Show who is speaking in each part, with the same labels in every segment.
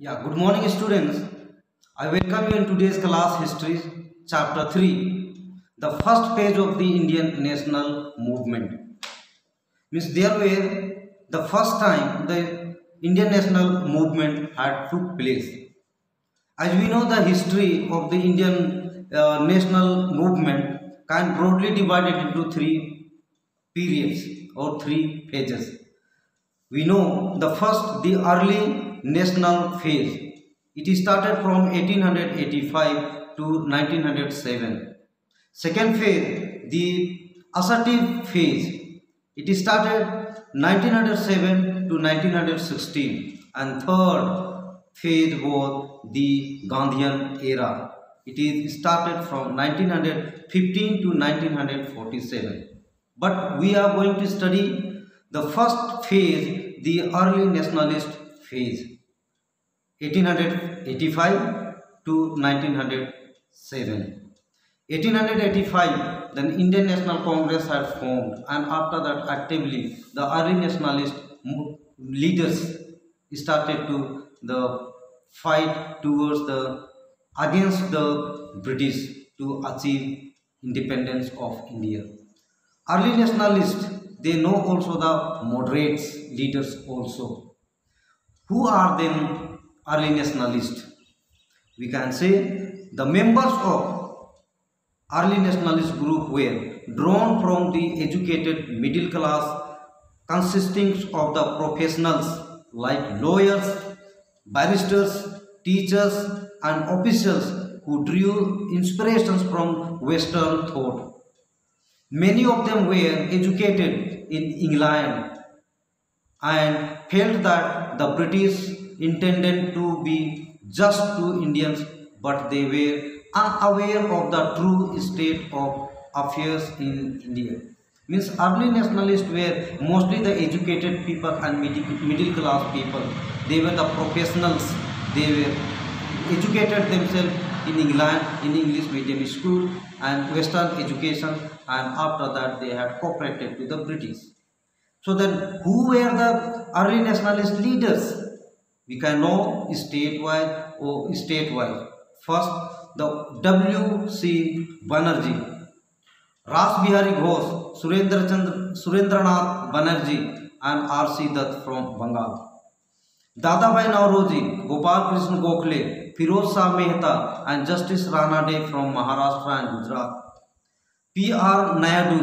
Speaker 1: Yeah, good morning students. I welcome you in today's class History Chapter 3, the first page of the Indian national movement. Means there were the first time the Indian national movement had took place. As we know, the history of the Indian national movement can broadly divided into three periods or three phases. We know the first, the early national phase. It started from 1885 to 1907. Second phase, the assertive phase. It started 1907 to 1916. And third phase was the Gandhian era. It is started from 1915 to 1947. But we are going to study the first phase, the early nationalist phase, 1885 to 1907. 1885, then Indian National Congress had formed, and after that actively the early nationalist leaders started to the fight towards the against the British to achieve independence of India. Early nationalists, they know also the moderates leaders also. Who are then early nationalists? We can say the members of early nationalist group were drawn from the educated middle class consisting of the professionals like lawyers, barristers, teachers and officials who drew inspirations from Western thought. Many of them were educated in England and felt that the British intended to be just to Indians, but they were unaware of the true state of affairs in India. Means early nationalists were mostly the educated people and middle class people. They were the professionals. They were educated themselves in England in English medium school and Western education, and after that they had cooperated with the British. So then who were the early nationalist leaders? We can know statewide or statewide. First, the W.C. Banerjee, Ras Bihari Ghosh, Surendranath Banerjee and R.C. Dutt from Bengal. Dadabhai Nauroji, Gopal Krishna Gokhale, Firoz Shah Mehta and Justice Rana Dey from Maharashtra and Gujarat. P.R. Naidu,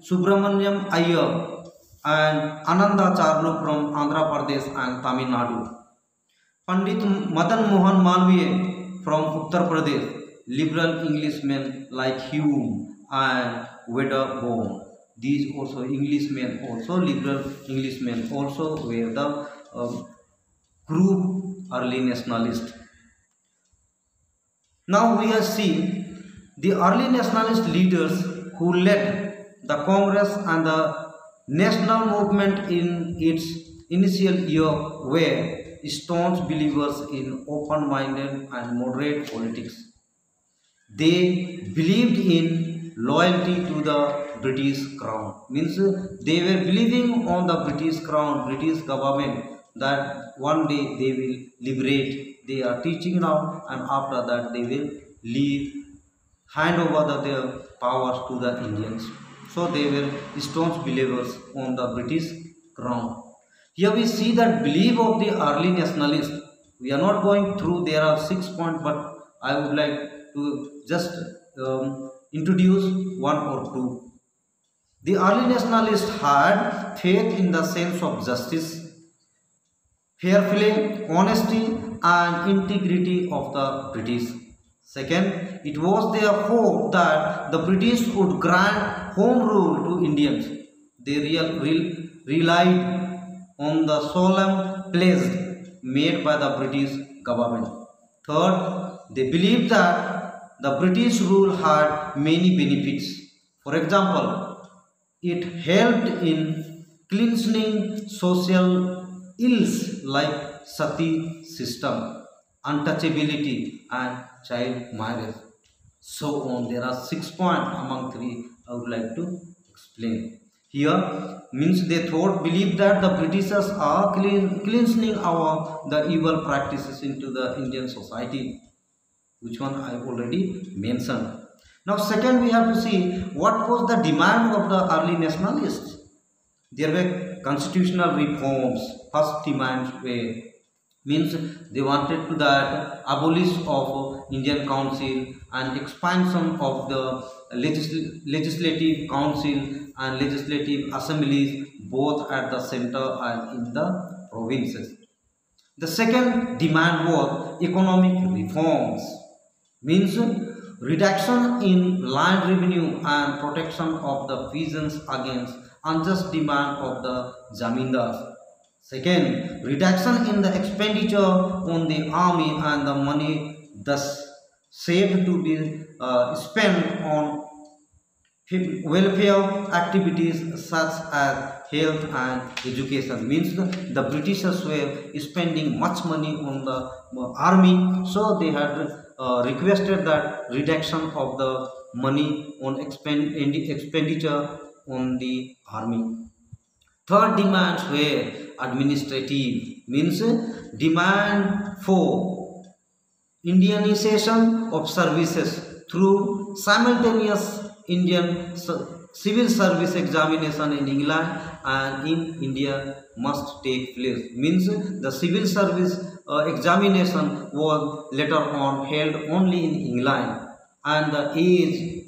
Speaker 1: Subramaniam Iyer and Ananda Charlu from Andhra Pradesh and Tamil Nadu. Pandit Madan Mohan Malviya from Uttar Pradesh, liberal Englishmen like Hume and Wedderburn. These also Englishmen, also liberal Englishmen, also were the group early nationalist. Now we have seen the early nationalist leaders who led the Congress and the national movement in its initial year were staunch believers in open-minded and moderate politics. They believed in loyalty to the British crown. Means they were believing on the British crown, British government, that one day they will liberate. They are teaching now, and after that they will hand over their powers to the Indians. So they were staunch believers on the British crown. Here we see that belief of the early nationalists. We are not going through, there are 6 points, but I would like to just introduce one or two. The early nationalists had faith in the sense of justice, fair play, honesty and integrity of the British. Second, it was their hope that the British would grant home rule to Indians. They relied on the solemn pledge made by the British government. Third, they believed that the British rule had many benefits. For example, it helped in cleansing social ills like sati system, untouchability and child marriage. So on, there are 6 points among 3 I would like to explain. Here means they believed that the Britishers are cleansing the evil practices into the Indian society, which one I already mentioned. Now second, we have to see what was the demand of the early nationalists. There were constitutional reforms. First demands were means they wanted to that abolish of Indian Council and expansion of the legislative council and legislative assemblies both at the center and in the provinces. The second demand was economic reforms, means reduction in land revenue and protection of the peasants against unjust demand of the zamindars. Second, reduction in the expenditure on the army and the money thus saved to be spent on welfare activities such as health and education. Means the Britishers were spending much money on the army, so they had requested that reduction of the money on expenditure on the army. Third demands were administrative, means demand for Indianization of services through simultaneous Indian civil service examination in England and in India must take place. Means the civil service examination was later on held only in England, and the age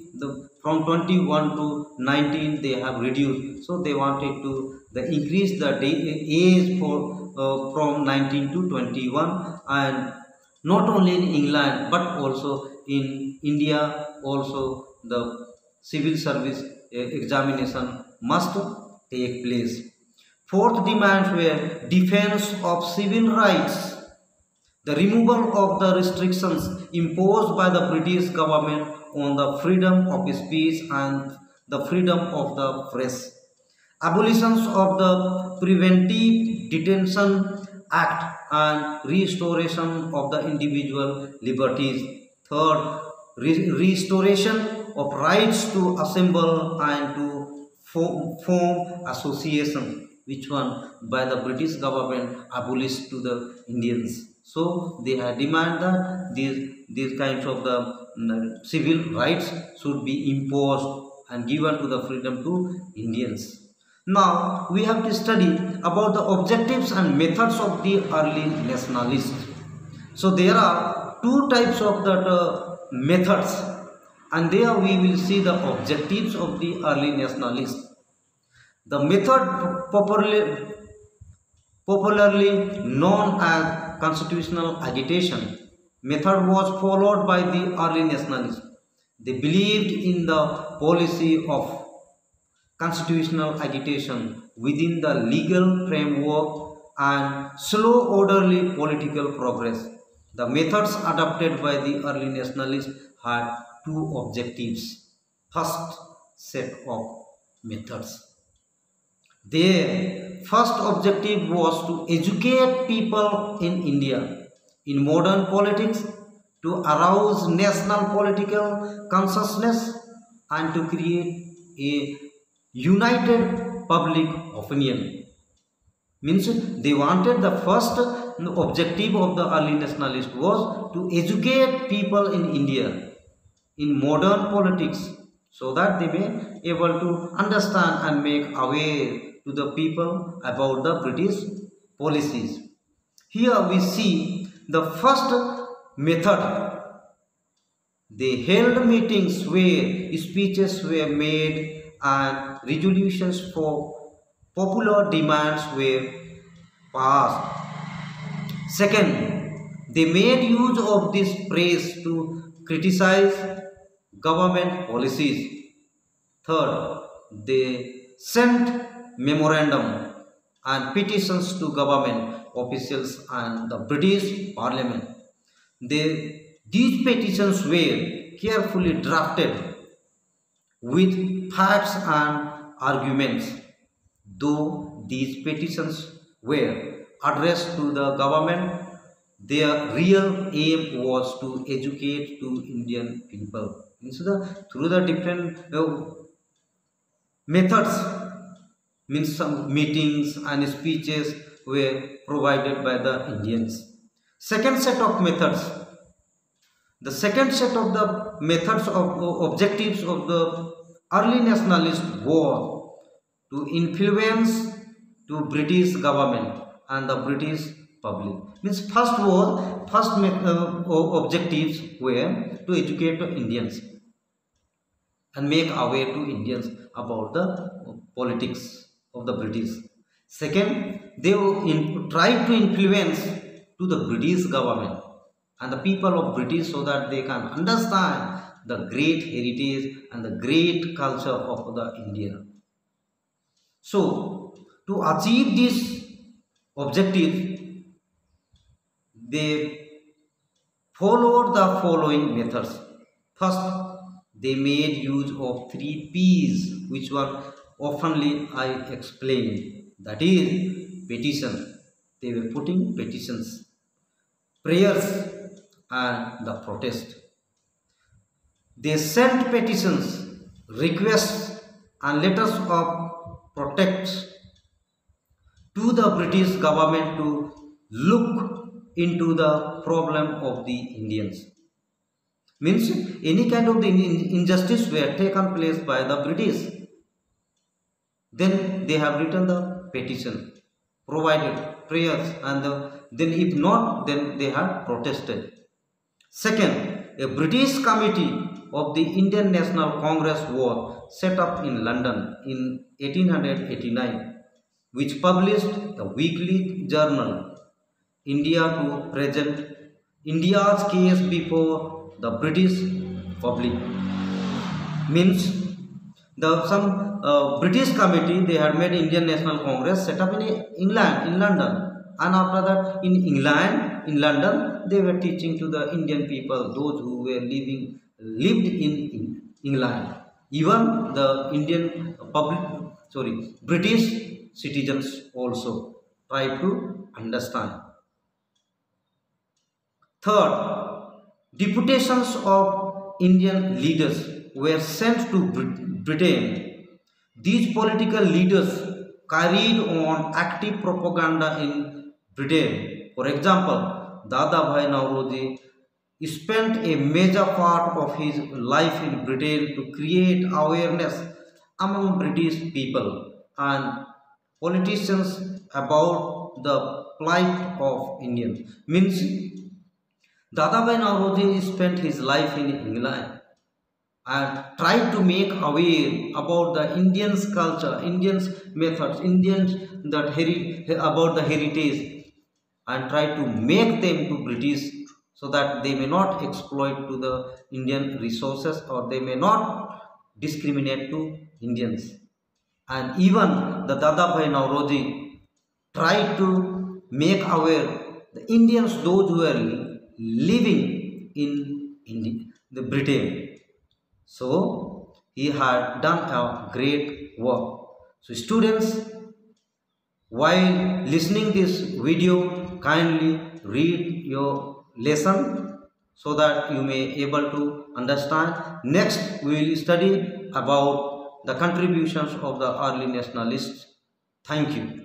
Speaker 1: from 21 to 19 they have reduced. So they wanted to increase the age for from 19 to 21, and not only in England but also in India also the civil service examination must take place. Fourth demands were defense of civil rights, the removal of the restrictions imposed by the British government on the freedom of speech and the freedom of the press, abolitions of the Preventive Detention Act and restoration of the individual liberties. Third, restoration of rights to assemble and to form association, which one by the British government abolished to the Indians. So they had demand that these kinds of the civil rights should be imposed and given to the freedom to Indians. Now we have to study about the objectives and methods of the early nationalists. So there are two types of that methods, and there we will see the objectives of the early nationalists. The method popularly known as constitutional agitation method was followed by the early nationalists. They believed in the policy of constitutional agitation within the legal framework and slow orderly political progress. The methods adopted by the early nationalists had two objectives. First set of methods. Their first objective was to educate people in India in modern politics, to arouse national political consciousness and to create a united public opinion. Means they wanted the first objective of the early nationalists was to educate people in India in modern politics, so that they may able to understand and make aware to the people about the British policies. Here we see the first method. They held meetings where speeches were made and resolutions for popular demands were passed. Second, they made use of this press to criticize government policies. Third, they sent memorandum and petitions to government officials and the British Parliament. These petitions were carefully drafted with facts and arguments. Though these petitions were addressed to the government, their real aim was to educate to Indian people. Through the different methods, means some meetings and speeches were provided by the Indians. Second set of methods. The second set of the methods of objectives of the early nationalist war to influence to British government and the British public. Means first objectives were to educate the Indians and make aware to Indians about the politics of the British. Second, they tried to influence to the British government and the people of British so that they can understand the great heritage and the great culture of the India. So, to achieve this objective, they followed the following methods. First, they made use of 3 P's, which were oftenly I explained. That is, petition. They were putting petitions, prayers, and the protest. They sent petitions, requests, and letters of protest to the British government to look into the problem of the Indians. Means any kind of the injustice were taken place by the British. Then they have written the petition, provided prayers, and then if not, then they have protested. Second, a British committee of the Indian National Congress was set up in London in 1889, which published a weekly journal, India to present India's case before the British public. Means some British committee, they had made Indian National Congress set up in England, in London, and after that in London, they were teaching to the Indian people, those who were lived in England. Even the British citizens also tried to understand. Third, deputations of Indian leaders were sent to Britain. These political leaders carried on active propaganda in Britain. For example, Dadabhai Nauroji spent a major part of his life in Britain to create awareness among British people and politicians about the plight of Indians. Means Dadabhai Nauroji spent his life in England and tried to make aware about the Indians' culture, Indians' methods, about the heritage, and tried to make them to British so that they may not exploit to the Indian resources or they may not discriminate to Indians. And even the Dadabhai Nauroji tried to make aware the Indians, those who were living in the Britain. So he had done a great work. So students, while listening this video, kindly read your lesson so that you may able to understand. Next we will study about the contributions of the early nationalists. Thank you.